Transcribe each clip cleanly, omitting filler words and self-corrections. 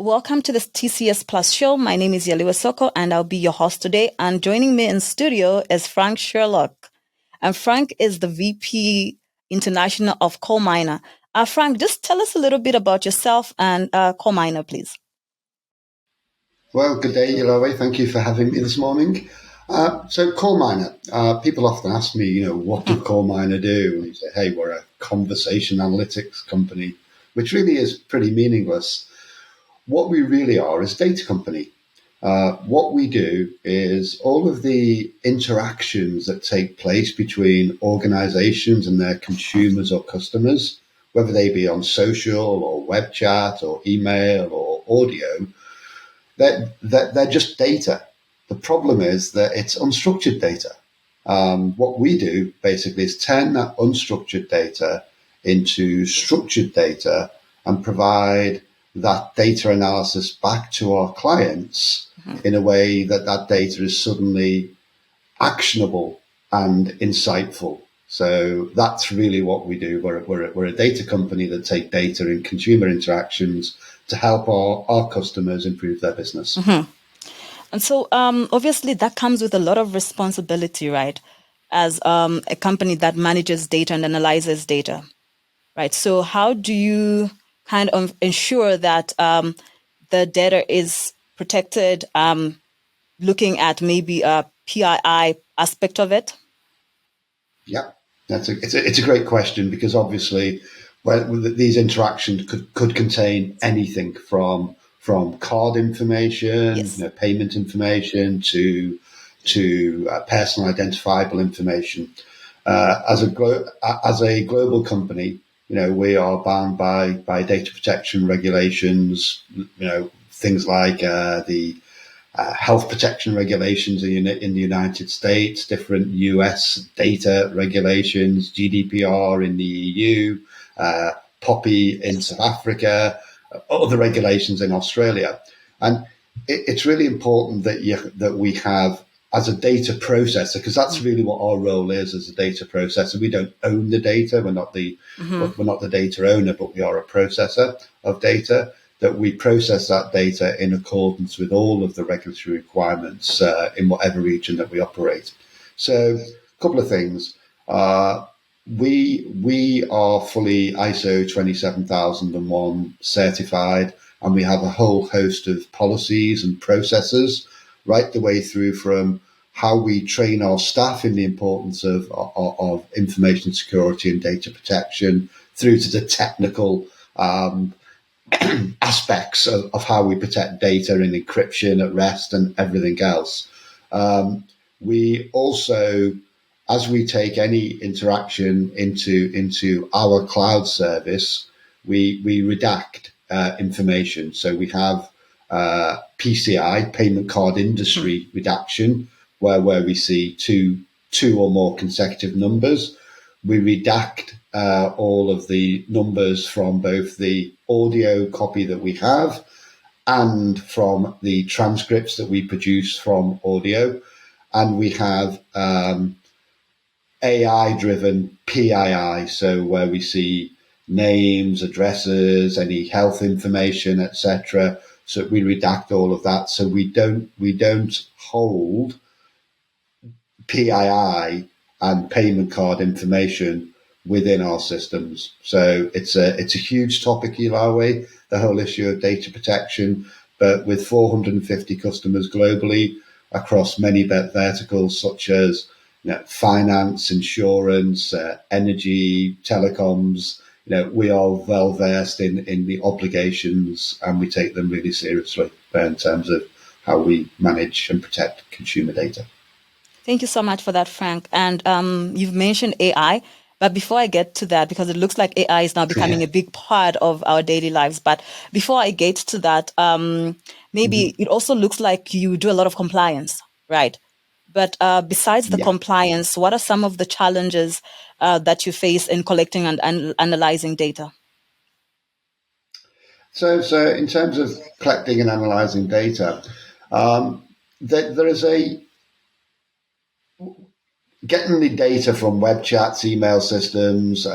welcome to the TCS Plus show. My name is Yaliwe Soko, and I'll be your host today. And joining me in studio is Frank Sherlock. And Frank is the VP International of CallMiner. Frank, just tell us a little bit about yourself and CallMiner, please. Well, good day, Yaliwe. Thank you for having me this morning. So CallMiner, people often ask me, what do CallMiner do? And you say, hey, we're a conversation analytics company, which really is pretty meaningless. What we really are is a data company. What we do is all of the interactions that take place between organizations and their consumers or customers, whether they be on social or web chat or email or audio, they're just data. The problem is that it's unstructured data. What we do basically is turn that unstructured data into structured data and provide that data analysis back to our clients in a way that data is suddenly actionable and insightful. So that's really what we do. We're a data company that take data in consumer interactions to help our customers improve their business. Mm-hmm. And so obviously that comes with a lot of responsibility, right? As a company that manages data and analyzes data, right? So how do you kind of ensure that the data is protected, looking at maybe a PII aspect of it? Yeah, it's a great question, because obviously these interactions could contain anything from card information, Yes. Payment information to personal identifiable information. As a global company, we are bound by data protection regulations. Things like the health protection regulations in the United States, different US data regulations, GDPR in the EU, POPI in South Africa, other regulations in Australia. And it's really important that we have, as a data processor, because that's really what our role is as a data processor. We don't own the data. We're not the data owner, but we are a processor of data, that we process that data in accordance with all of the regulatory requirements in whatever region that we operate. So a couple of things. We are fully ISO 27001 certified, and we have a whole host of policies and processes right the way through from how we train our staff in the importance of information security and data protection, through to the technical aspects of how we protect data and encryption at rest and everything else. We also, as we take any interaction into our cloud service, we redact information. So we have PCI, payment card industry redaction, where we see two or more consecutive numbers. We redact all of the numbers from both the audio copy that we have and from the transcripts that we produce from audio. And we have AI-driven PII, so where we see names, addresses, any health information, etc. So we redact all of that. So we don't hold PII and payment card information within our systems. So it's a huge topic, Yaliwe, the whole issue of data protection. But with 450 customers globally across many verticals such as finance, insurance, energy, telecoms, we are well versed in the obligations, and we take them really seriously in terms of how we manage and protect consumer data. Thank you so much for that, Frank. And you've mentioned AI, but before I get to that, because it looks like AI is now becoming a big part of our daily lives. But before I get to that, maybe it also looks like you do a lot of compliance, right? But besides the compliance, what are some of the challenges that you face in collecting and analyzing data? So in terms of collecting and analyzing data, there is getting the data from web chats, email systems,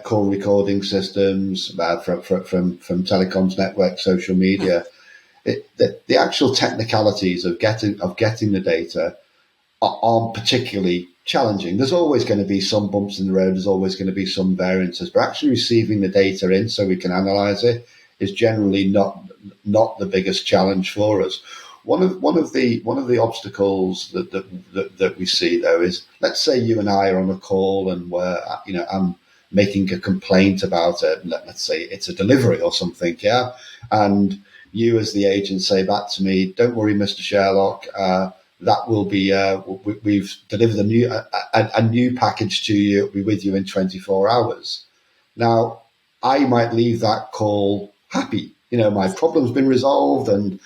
call recording systems, from telecoms network, social media. the actual technicalities of getting the data aren't particularly challenging. There's always going to be some bumps in the road. There's always going to be some variances, but actually receiving the data in so we can analyze it is generally not the biggest challenge for us. One of the obstacles that we see though is, let's say you and I are on a call and I'm making a complaint about it. Let's say it's a delivery or something, yeah, and you as the agent say back to me, "Don't worry, Mr. Sherlock. That will be we've delivered a new package to you. It'll be with you in 24 hours." Now, I might leave that call happy. My problem's been resolved, and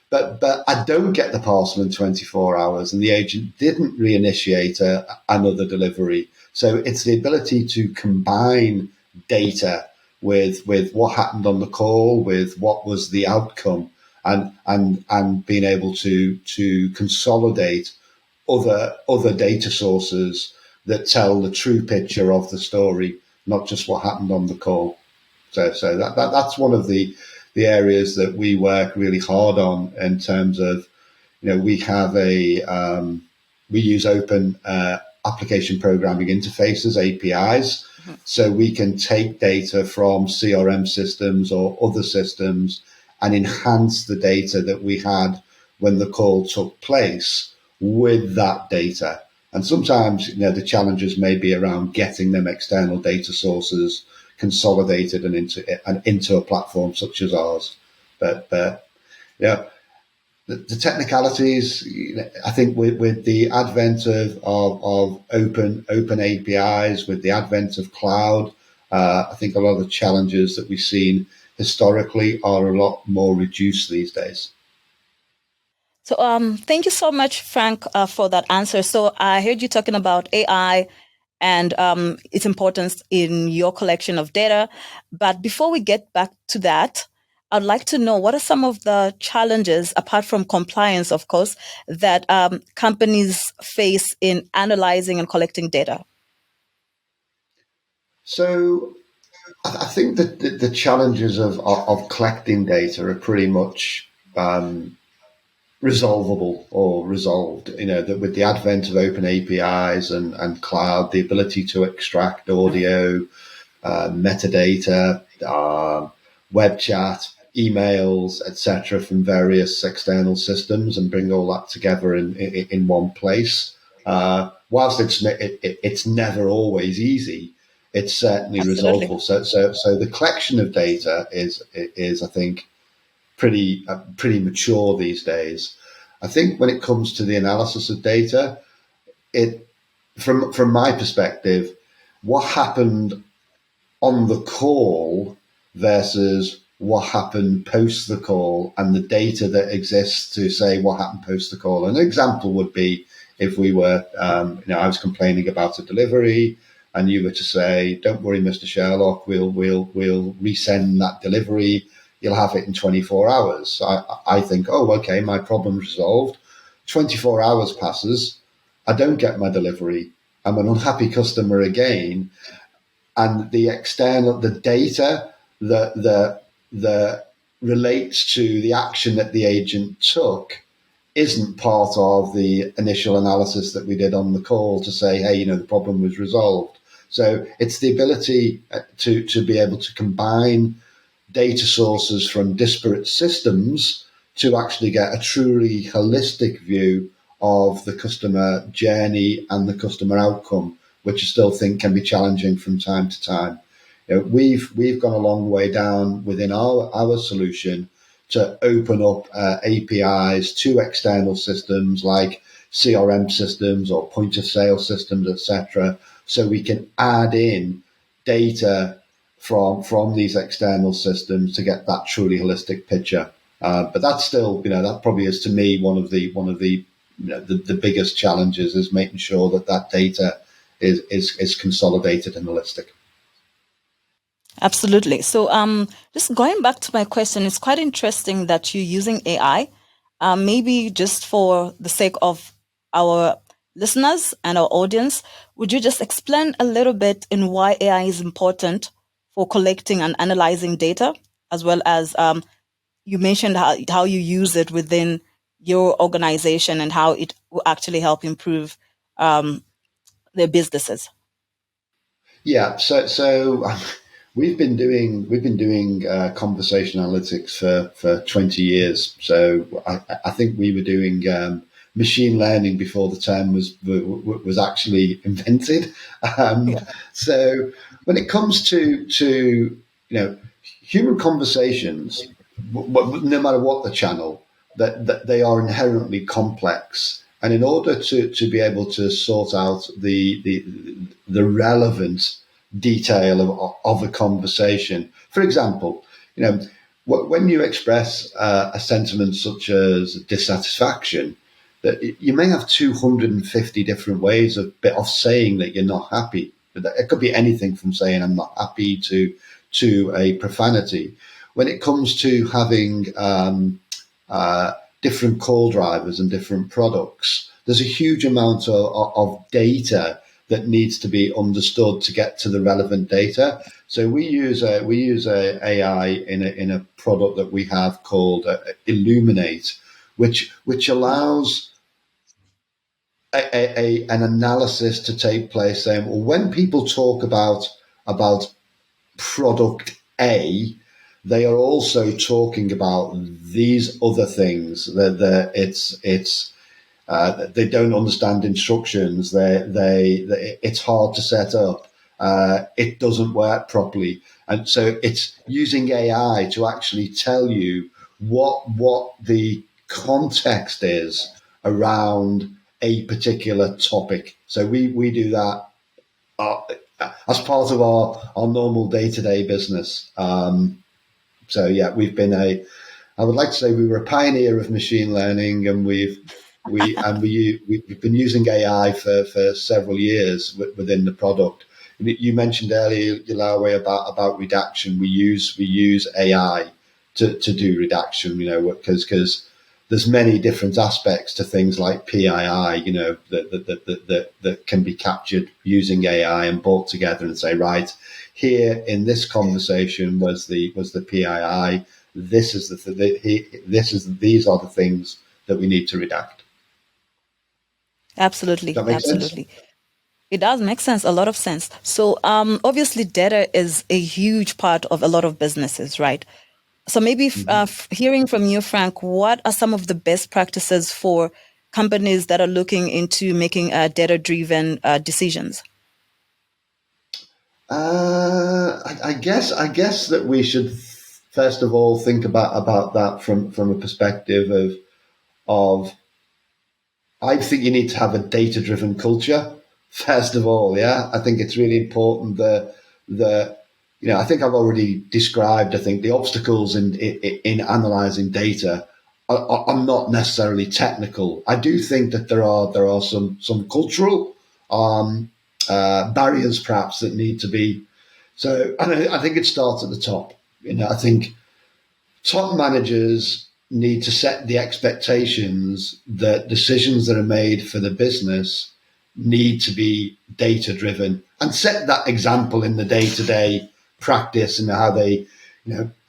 but I don't get the parcel in 24 hours, and the agent didn't reinitiate another delivery. So it's the ability to combine data with what happened on the call, with what was the outcome, and being able to consolidate other data sources that tell the true picture of the story, not just what happened on the call. So that's one of the areas that we work really hard on in terms of, we have we use open application programming interfaces, APIs, so we can take data from CRM systems or other systems and enhance the data that we had when the call took place with that data. And sometimes, the challenges may be around getting them external data sources consolidated and into a platform such as ours. But the technicalities, I think with the advent of open APIs, with the advent of cloud, I think a lot of the challenges that we've seen historically are a lot more reduced these days. So thank you so much, Frank, for that answer. So I heard you talking about AI and its importance in your collection of data. But before we get back to that, I'd like to know, what are some of the challenges, apart from compliance, of course, that companies face in analyzing and collecting data? So I think that the challenges of collecting data are pretty much resolvable or resolved. That with the advent of open APIs and cloud, the ability to extract audio, metadata, web chat, emails, etc., from various external systems and bring all that together in one place. Whilst it's never always easy, it's certainly Absolutely. resolvable. So the collection of data is I think pretty mature these days. I think when it comes to the analysis of data, from my perspective, what happened on the call versus what happened post the call, and the data that exists to say what happened post the call. An example would be if we were, I was complaining about a delivery, and you were to say, "Don't worry, Mr. Sherlock, we'll resend that delivery. You'll have it in 24 hours." I think, oh, okay, my problem's resolved. 24 hours passes. I don't get my delivery. I'm an unhappy customer again. And the data that relates to the action that the agent took isn't part of the initial analysis that we did on the call to say, hey, the problem was resolved. So it's the ability to be able to combine data sources from disparate systems to actually get a truly holistic view of the customer journey and the customer outcome, which I still think can be challenging from time to time. We've gone a long way down within our solution to open up APIs to external systems like CRM systems or point of sale systems, etc., so we can add in data from these external systems to get that truly holistic picture. But that's still, that probably is to me one of the biggest challenges, is making sure that data is consolidated and holistic. Absolutely. So, just going back to my question, it's quite interesting that you're using AI. Maybe just for the sake of our listeners and our audience, would you just explain a little bit in why AI is important for collecting and analyzing data, as well as you mentioned how you use it within your organization and how it will actually help improve um, their businesses. Yeah, so we've been doing conversation analytics for 20 years. So I think we were doing machine learning before the term was actually invented. Um, Yeah. so when it comes to human conversations, no matter what the channel, that they are inherently complex. And in order to be able to sort out the relevant detail of a conversation. For example, when you express a sentiment such as dissatisfaction, that you may have 250 different ways of saying that you're not happy. It could be anything from saying I'm not happy to a profanity. When it comes to having different call drivers and different products, there's a huge amount of data that needs to be understood to get to the relevant data. So we use a AI in a product that we have called Illuminate, which allows an analysis to take place. Saying, well, when people talk about product A, they are also talking about these other things. That they don't understand instructions. It's hard to set up. It doesn't work properly, and so it's using AI to actually tell you what the context is around a particular topic. So we do that uh, as part of our normal day to day business. So yeah, I would like to say we were a pioneer of machine learning, and we've been using AI for several years within the product. You mentioned earlier, Yaliwe, about redaction. We use AI to do redaction, because there's many different aspects to things like PII, that can be captured using AI and brought together and say, right, here in this conversation was the PII. This is these are the things that we need to redact. Does Absolutely, that make sense? absolutely. It does make sense, a lot of sense. So, obviously, data is a huge part of a lot of businesses, right? So, maybe Mm-hmm. hearing from you, Frank, what are some of the best practices for companies that are looking into making data-driven decisions? I guess that we should first of all think about that from a perspective of I think you need to have a data driven culture first of all. Yeah, I think it's really important that I think I've already described. I think the obstacles in analyzing data are not necessarily technical. I do think that there are some cultural um, barriers perhaps that need to be. So I think it starts at the top. I think top managers need to set the expectations that decisions that are made for the business need to be data driven and set that example in the day to day practice and how they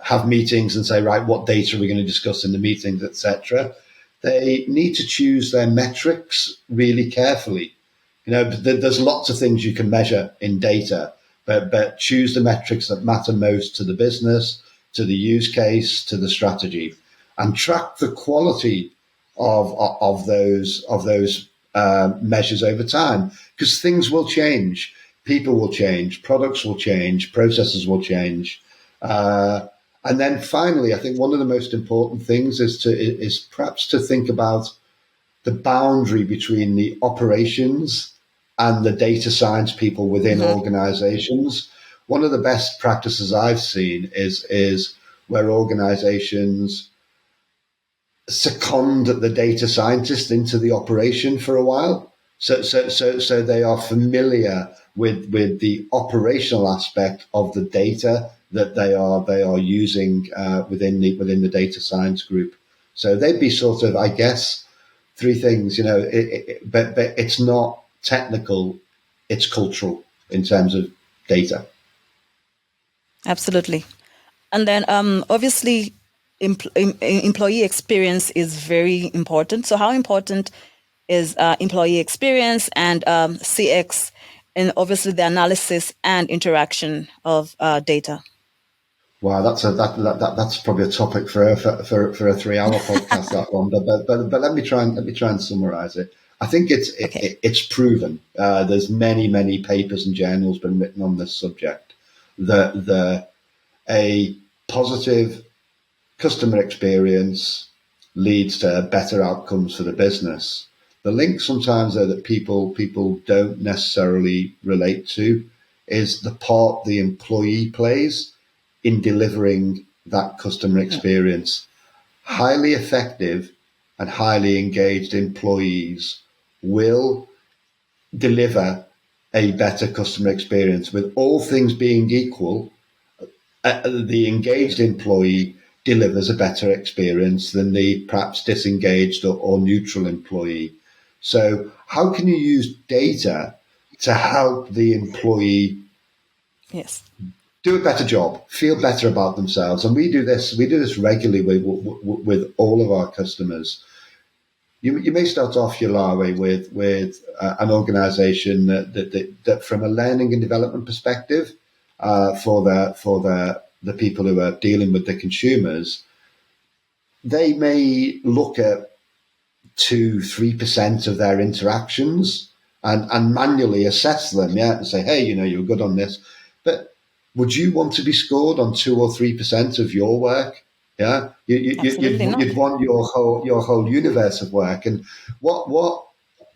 have meetings and say, right, what data are we going to discuss in the meetings, etc. They need to choose their metrics really carefully. There's lots of things you can measure in data, but choose the metrics that matter most to the business, to the use case, to the strategy, and track the quality of those measures over time, because things will change, people will change, products will change, processes will change. And then finally, I think one of the most important things is perhaps to think about the boundary between the operations and the data science people within Hmm. organizations. One of the best practices I've seen is where organizations second the data scientist into the operation for a while. So they are familiar with the operational aspect of the data that they are using within the data science group. So they'd be sort of, I guess, three things. But it's not technical; it's cultural in terms of data. Absolutely. And then, obviously, employee experience is very important. So how important is employee experience and CX, and obviously the analysis and interaction of data? Wow, that's probably a topic for a 3 hour podcast. That one, but let me try and summarize it. I think Okay. it's proven. There's many papers and journals been written on this subject that a positive customer experience leads to better outcomes for the business. The link sometimes though that people don't necessarily relate to is the part the employee plays in delivering that customer experience. Highly effective and highly engaged employees will deliver a better customer experience. With all things being equal, the engaged employee delivers a better experience than the perhaps disengaged or neutral employee. So how can you use data to help the employee Yes. do a better job, feel better about themselves? And we do this regularly with all of our customers. You may start off, Yaliwe, with an organisation that from a learning and development perspective, for the people who are dealing with the consumers, they may look at 2-3% of their interactions and manually assess them, and say, hey, you're good on this, but would you want to be scored on 2 or 3% of your work? Yeah, Absolutely you'd not. want your whole universe of work. And what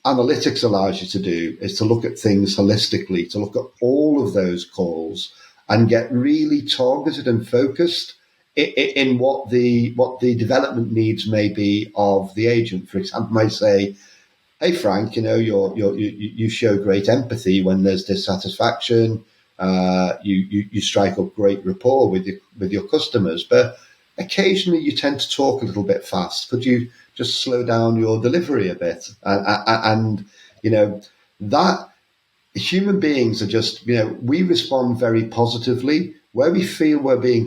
analytics allows you to do is to look at things holistically, to look at all of those calls and get really targeted and focused in what the development needs may be of the agent. For example, I might say, hey Frank, you show great empathy when there's dissatisfaction. You strike up great rapport with your customers, but occasionally you tend to talk a little bit fast. Could you just slow down your delivery a bit? And that human beings are just, we respond very positively where we feel we're being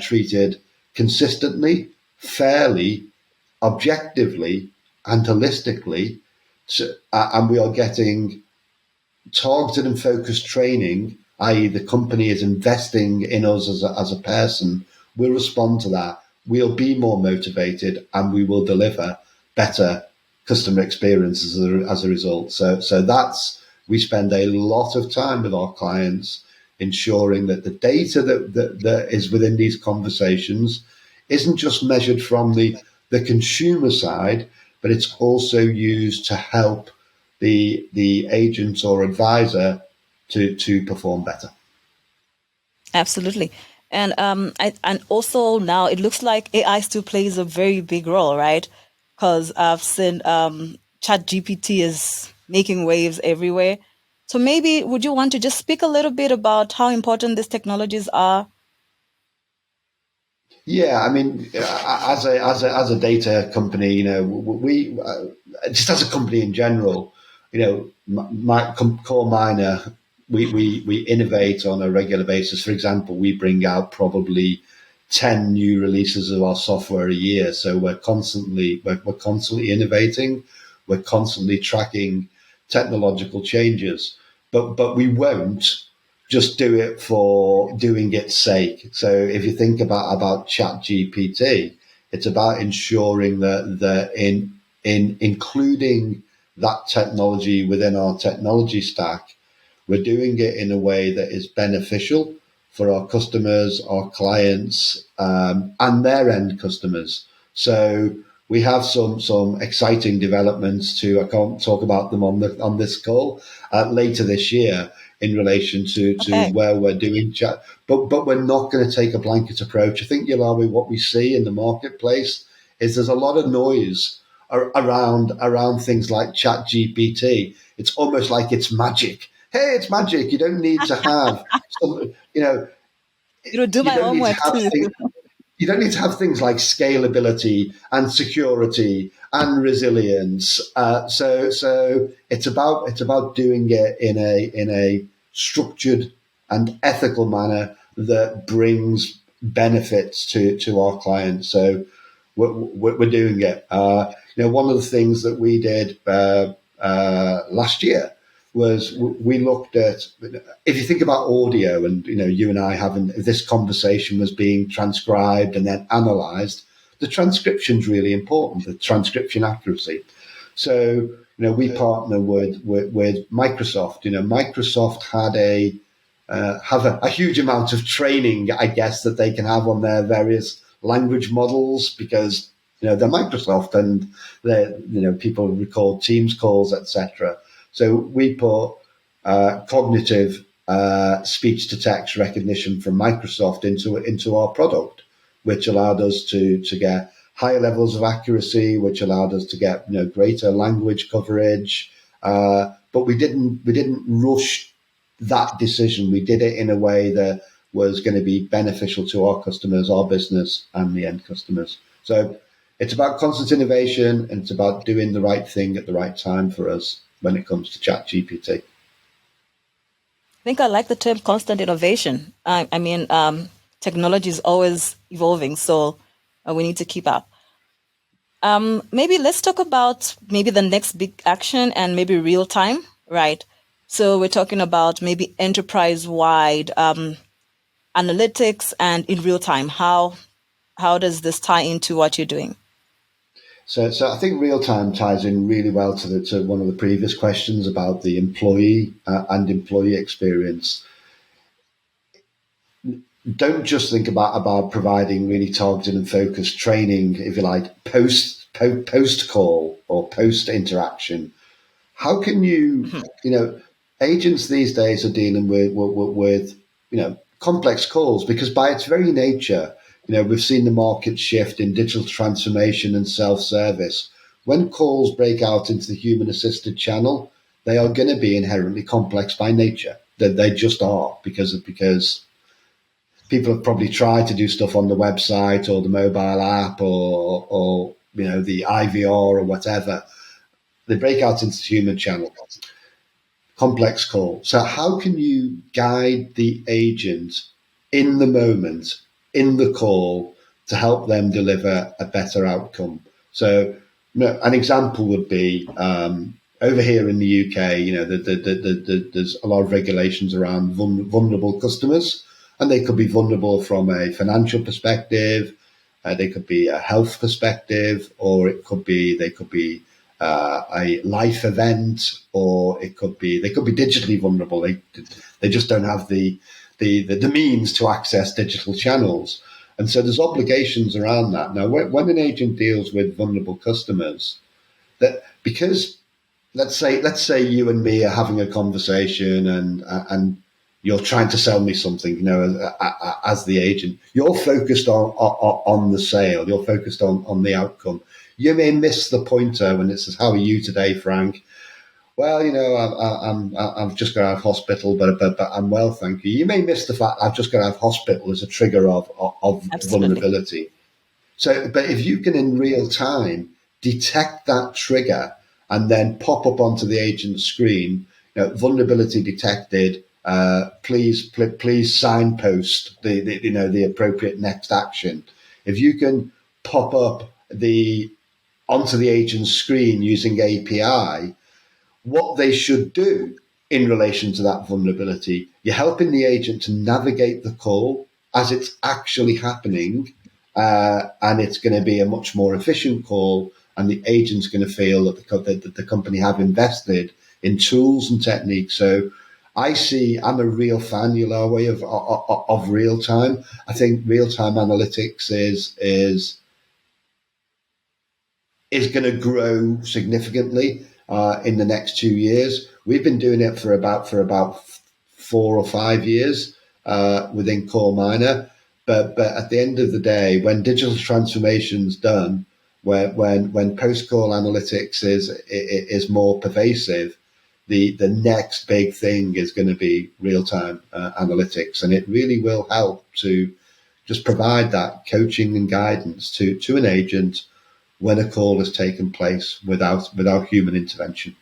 treated consistently, fairly, objectively, and holistically, and we are getting targeted and focused training, i.e. the company is investing in us as a person. We'll respond to that. We'll be more motivated and we will deliver better customer experiences as a result. So we spend a lot of time with our clients ensuring that the data that is within these conversations isn't just measured from the consumer side, but it's also used to help the agent or advisor to perform better. Absolutely. And and also now it looks like AI still plays a very big role, right? Because I've seen Chat GPT is making waves everywhere. So maybe would you want to just speak a little bit about how important these technologies are? Yeah, I mean, as a data company, we just as a company in general, my CallMiner, we innovate on a regular basis. For example, we bring out probably 10 new releases of our software a year. So we're constantly innovating. We're constantly tracking technological changes, but we won't just do it for doing its sake. So if you think about Chat GPT, it's about ensuring that in including that technology within our technology stack, we're doing it in a way that is beneficial for our customers, our clients, and their end customers. So we have some exciting developments too. I can't talk about them on this call later this year in relation to Okay. where we're doing chat, but we're not going to take a blanket approach. I think, Yalawi, what we see in the marketplace is there's a lot of noise around things like Chat GPT. It's almost like it's magic. Hey, it's magic. You don't need to have some, You know, do you my don't need to homework have too. things, you don't need to have things like scalability and security and resilience. So it's about doing it in a structured and ethical manner that brings benefits to our clients. So we're doing it. One of the things that we did last year was we looked at, if you think about audio, and you and I having this conversation was being transcribed and then analysed, the transcription's really important, the transcription accuracy. So we partner with Microsoft. Microsoft had have a huge amount of training, I guess, that they can have on their various language models, because they're Microsoft, and people record Teams calls, etc. So we put cognitive speech to text recognition from Microsoft into our product, which allowed us to get higher levels of accuracy, which allowed us to get greater language coverage. But we didn't rush that decision. We did it in a way that was going to be beneficial to our customers, our business, and the end customers. So it's about constant innovation, and it's about doing the right thing at the right time for us when it comes to ChatGPT. I think I like the term constant innovation. I mean, technology is always evolving, so we need to keep up. Maybe let's talk about maybe the next big action and maybe real time, right? So we're talking about maybe enterprise-wide analytics and in real time. How does this tie into what you're doing? So I think real time ties in really well to one of the previous questions about the employee and employee experience. Don't just think about providing really targeted and focused training, if you like, post call or post interaction. How can you, agents these days are dealing with complex calls, because by its very nature, we've seen the market shift in digital transformation and self-service. When calls break out into the human-assisted channel, they are going to be inherently complex by nature. They just are, because people have probably tried to do stuff on the website or the mobile app or the IVR or whatever. They break out into the human channel. Complex call. So how can you guide the agent in the moment, in the call, to help them deliver a better outcome? So an example would be over here in the UK, there's a lot of regulations around vulnerable customers, and they could be vulnerable from a financial perspective, they could be a health perspective, or they could be a life event, or they could be digitally vulnerable. They just don't have the means to access digital channels. And so there's obligations around that. Now, when an agent deals with vulnerable customers, that because let's say you and me are having a conversation and you're trying to sell me something, as the agent, you're focused on the sale, you're focused on the outcome. You may miss the pointer when it says, "How are you today, Frank?" Well, I've just got out of hospital, but I'm well, thank you. You may miss the fact I've just got out of hospital as a trigger of vulnerability. So, but if you can in real time detect that trigger and then pop up onto the agent's screen, vulnerability detected. Please signpost the appropriate next action. If you can pop up onto the agent's screen using API what they should do in relation to that vulnerability, you're helping the agent to navigate the call as it's actually happening, and it's going to be a much more efficient call, and the agent's going to feel that the company have invested in tools and techniques. So I'm a real fan, Yaliwe, of real time. I think real time analytics is going to grow significantly in the next 2 years. We've been doing it for about 4 or 5 years within CallMiner. But at the end of the day, when digital transformation's done, when post-call analytics is more pervasive, the next big thing is going to be real-time analytics, and it really will help to just provide that coaching and guidance to an agent when a call has taken place without human intervention.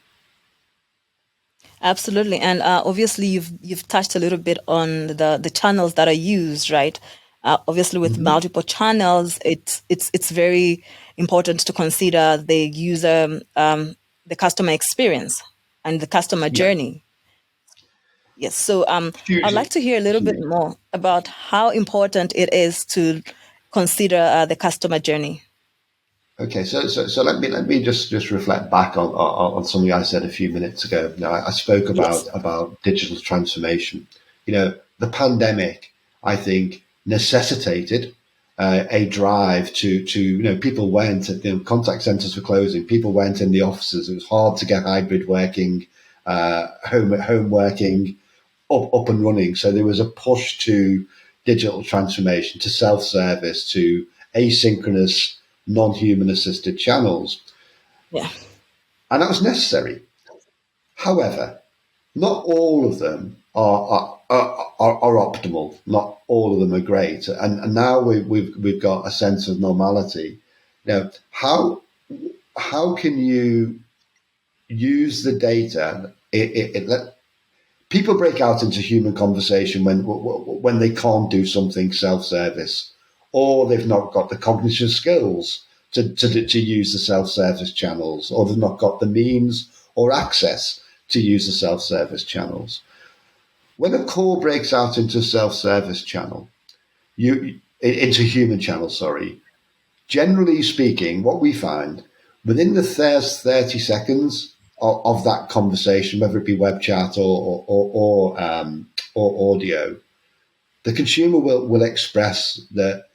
Absolutely, and obviously you've touched a little bit on the channels that are used, right? Obviously, with multiple channels, it's very important to consider the user, the customer experience and the customer Yeah, journey. Yes. So I'd like hugely, to hear a little bit hugely. more about how important it is to consider the customer journey. Okay, so let me just reflect back on something I said a few minutes ago. Now, I spoke Yes. about digital transformation. The pandemic, I think, necessitated a drive to people went, contact centers were closing, people went in the offices. It was hard to get hybrid working, home working up and running. So there was a push to digital transformation, to self-service, to asynchronous, non-human assisted channels. Yeah. And that was necessary. However, not all of them are optimal. Not all of them are great. And now we've got a sense of normality. How can you use the data? People break out into human conversation when they can't do something self-service, or they've not got the cognitive skills to use the self-service channels, or they've not got the means or access to use the self-service channels. When a call breaks out into self-service channel, you into human channel, sorry. Generally speaking, what we find within the first 30 seconds of that conversation, whether it be web chat or audio, the consumer will express that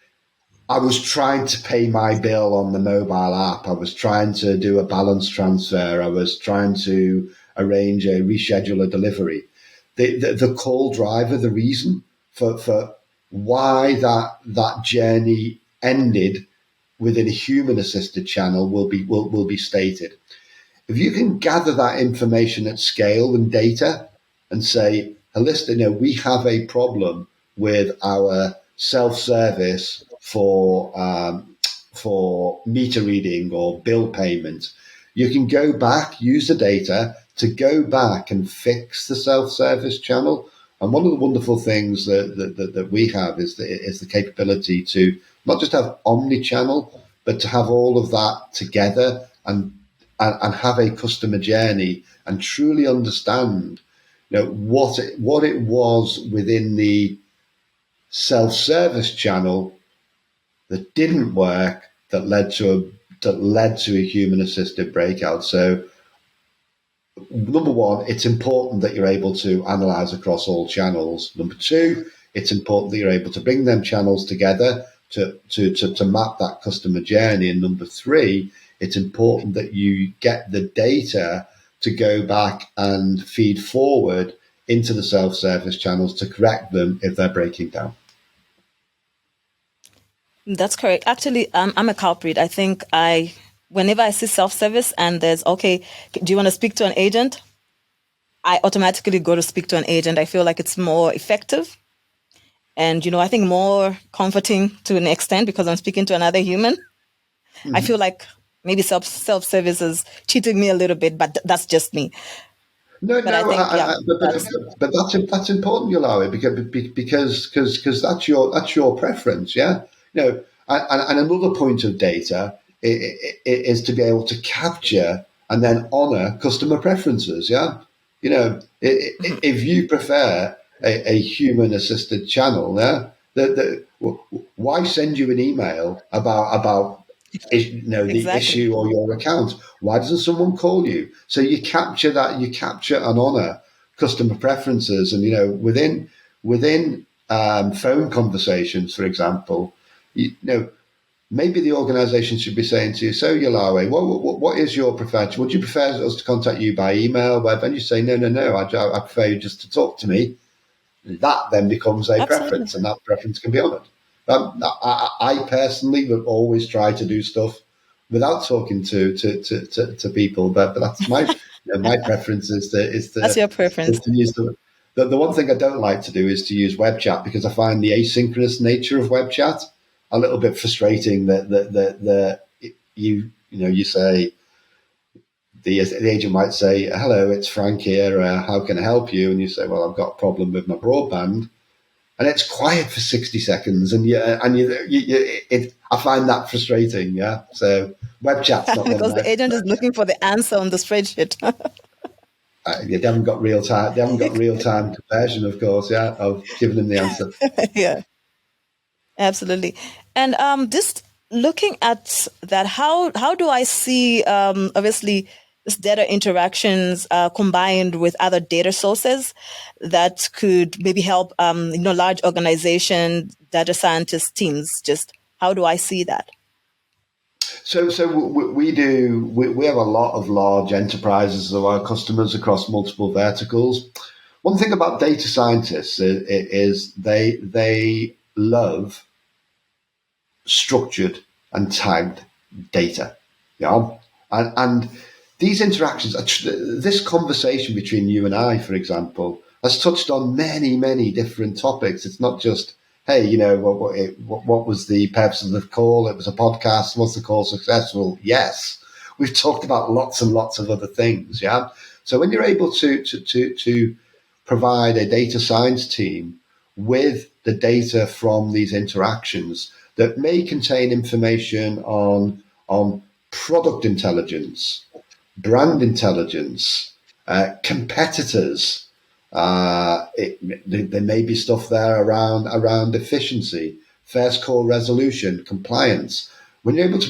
I was trying to pay my bill on the mobile app. I was trying to do a balance transfer. I was trying to arrange a reschedule a delivery. The call driver, the reason for why that journey ended within a human assisted channel will be stated. If you can gather that information at scale and data and say, holistic, we have a problem with our self-service for meter reading or bill payment, you can go back, use the data to go back and fix the self-service channel. And one of the wonderful things that we have is the capability to not just have omni-channel, but to have all of that together and have a customer journey and truly understand what it was within the self-service channel that didn't work that led to a human assisted breakout. So number one, it's important that you're able to analyze across all channels. Number two, it's important that you're able to bring them channels together to map that customer journey. And number three, it's important that you get the data to go back and feed forward into the self-service channels to correct them if they're breaking down. That's correct. Actually, I'm a culprit. I think whenever I see self-service and there's, okay, do you want to speak to an agent? I automatically go to speak to an agent. I feel like it's more effective and, I think more comforting to an extent because I'm speaking to another human. I feel like maybe self-service is cheating me a little bit, but that's just me. No, But I no, think, yeah, but that's important, Yaliwe, because that's your preference, yeah. And another point of data is to be able to capture and then honor customer preferences, yeah. If you prefer a human assisted channel, yeah, why send you an email about the exactly. issue or your account? Why doesn't someone call you? So you capture and honor customer preferences, and within phone conversations, for example, maybe the organisation should be saying to you, so Yaliwe, what is your preferred? Would you prefer us to contact you by email, web? And you say, no, I prefer you just to talk to me. That then becomes a Absolutely. preference, and that preference can be honoured. I personally will always try to do stuff without talking to people, but that's my preference That's your preference. to use the one thing I don't like to do is to use web chat because I find the asynchronous nature of web chat a little bit frustrating. That you say the agent might say, "Hello, it's Frank here. How can I help you?" And you say, "Well, I've got a problem with my broadband." and it's quiet for 60 seconds, and I find that frustrating. Yeah, so web chat's not one of Because my. the agent is looking for the answer on the spreadsheet. They haven't got real time. They haven't got real time conversion, of course. Yeah, of giving them the answer. Yeah, absolutely. And just looking at that, how do I see obviously this data interactions combined with other data sources that could maybe help large organization data scientist teams? Just how do I see that? So we have a lot of large enterprises of our customers across multiple verticals. One thing about data scientists is they love structured and tagged data. Yeah, and these interactions, this conversation between you and I, for example, has touched on many different topics. It's not just, hey, what was the purpose of the call? It was a podcast. Was the call successful? Yes. We've talked about lots and lots of other things. Yeah. So when you're able to provide a data science team with the data from these interactions that may contain information on product intelligence, brand intelligence, competitors. There may be stuff there around efficiency, first call resolution, compliance. When you're able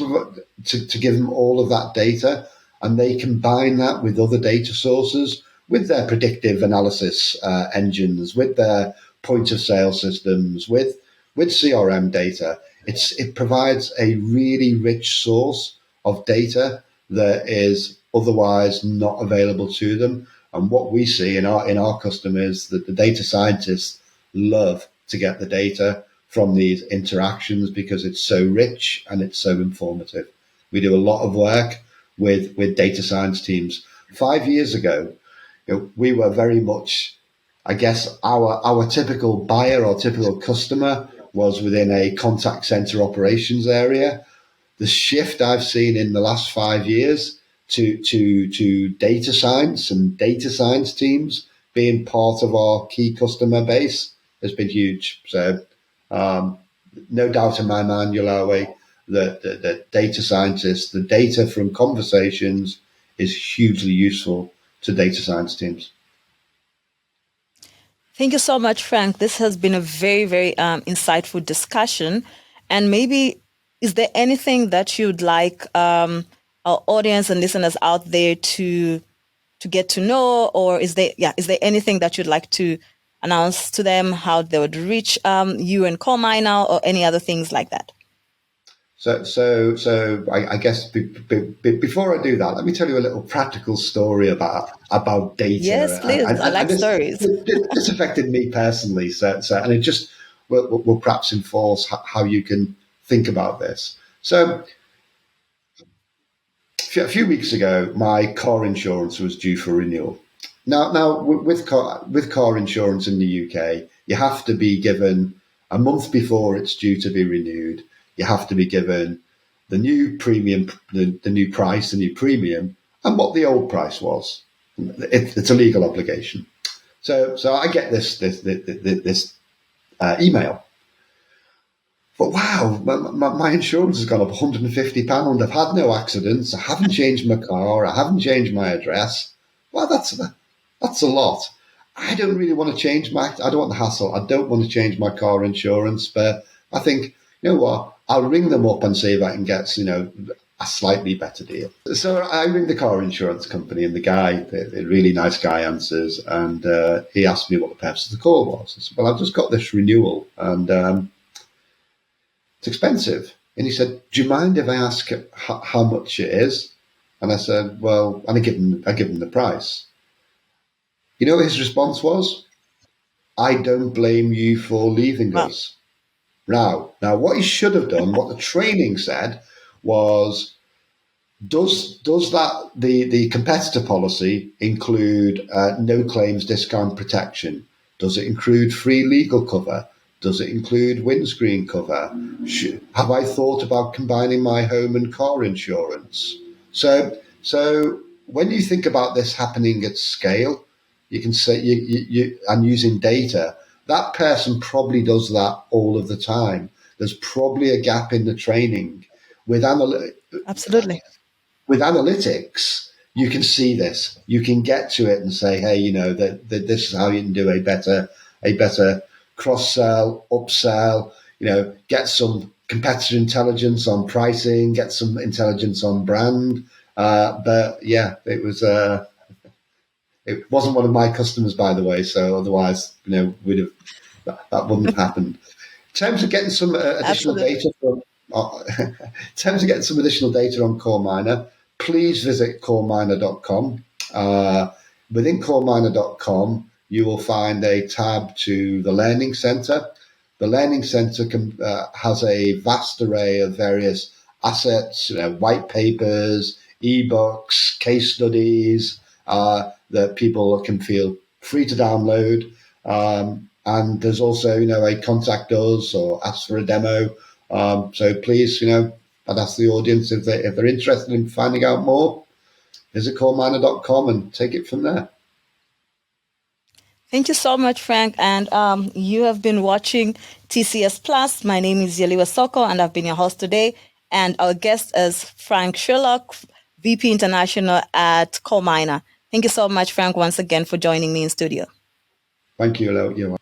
to give them all of that data, and they combine that with other data sources, with their predictive analysis engines, with their point of sale systems, with CRM data, it provides a really rich source of data that is otherwise not available to them. And what we see in our customers, that the data scientists love to get the data from these interactions because it's so rich and it's so informative. We do a lot of work with data science teams. 5 years ago, we were very much, I guess, our typical buyer or typical customer was within a contact center operations area. The shift I've seen in the last 5 years to data science and data science teams being part of our key customer base has been huge. So no doubt in my mind, Yaliwe, that the data scientists, the data from conversations is hugely useful to data science teams. Thank you so much, Frank. This has been a very insightful discussion. And maybe, is there anything that you'd like our audience and listeners out there to get to know, or is there anything that you'd like to announce to them, how they would reach you and CallMiner, or any other things like that? So I guess before I do that, let me tell you a little practical story about data. Yes, please. I like stories. This affected me personally. So and it just will perhaps enforce how you can think about this. So a few weeks ago, my car insurance was due for renewal. Now with car insurance in the UK, you have to be given a month before it's due to be renewed. You have to be given the new premium, the new price, the new premium, and what the old price was. It's a legal obligation. So I get this email. But wow, my insurance has gone up £150. I've had no accidents. I haven't changed my car. I haven't changed my address. Well, that's a lot. I don't really want to change I don't want the hassle. I don't want to change my car insurance, but I think, you know what? I'll ring them up and see if I can get, a slightly better deal. So I ring the car insurance company, and the guy, the really nice guy, answers, and he asked me what the purpose of the call was. I said, well, I've just got this renewal, and it's expensive. And he said, do you mind if I ask how much it is? And I said, well, and I give him the price. You know what his response was? I don't blame you for leaving Wow. us. Now, what he should have done, what the training said, was does that the competitor policy include no claims discount protection? Does it include free legal cover? Does it include windscreen cover? Have I thought about combining my home and car insurance? So when you think about this happening at scale, you can say you and using data, that person probably does that all of the time. There's probably a gap in the training. With Absolutely. with analytics, you can see this. You can get to it and say, hey, that this is how you can do a better cross sell, upsell. Get some competitor intelligence on pricing, get some intelligence on brand. But yeah, it wasn't one of my customers, by the way. So otherwise, that wouldn't have happened. In terms of getting some additional Absolutely. data from, in terms of getting some additional data on CallMiner, please visit callminer.com. Within callminer.com, you will find a tab to the Learning Center. The Learning Center has a vast array of various assets, white papers, ebooks, case studies that people can feel free to download. And there's also, a contact us or ask for a demo. So please, I'd ask the audience if they're interested in finding out more, visit callminer.com and take it from there. Thank you so much, Frank. And you have been watching TCS Plus. My name is Yaliwe Soko, and I've been your host today. And our guest is Frank Sherlock, VP International at CallMiner. Thank you so much, Frank, once again for joining me in studio. Thank you, Yaliwe.